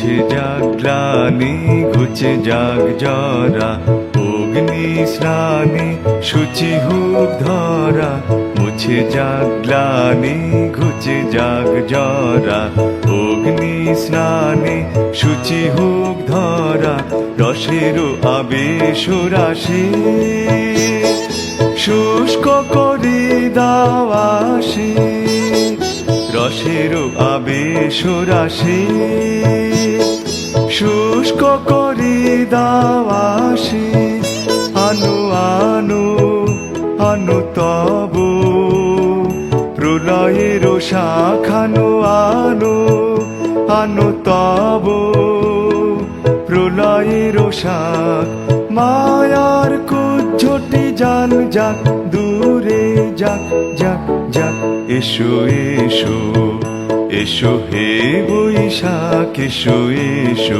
মুছে যাক গ্লানি, ঘুচে যাক জরা, অগ্নি স্নানে শুচি হোক ধরা। মুছে যাক গ্লানি, ঘুচে যাক জরা, অগ্নি স্নানে শুচি হোক ধরা। রসেরও আবেশ রাশি শুষ্ক করে দাও আসি, রসেরও আবেশ রাশি শুষ্ক করে দাও আসি। আনো আনো আনো তব প্রলয়ের শাখানো, আনো আনো তব প্রলয়ের শাখ। মায়ার কুজ্ঝটি জাল যাক, দূরে যাক যাক যাক। এসো এসো এসো হে বৈশাখ, এসো এসো।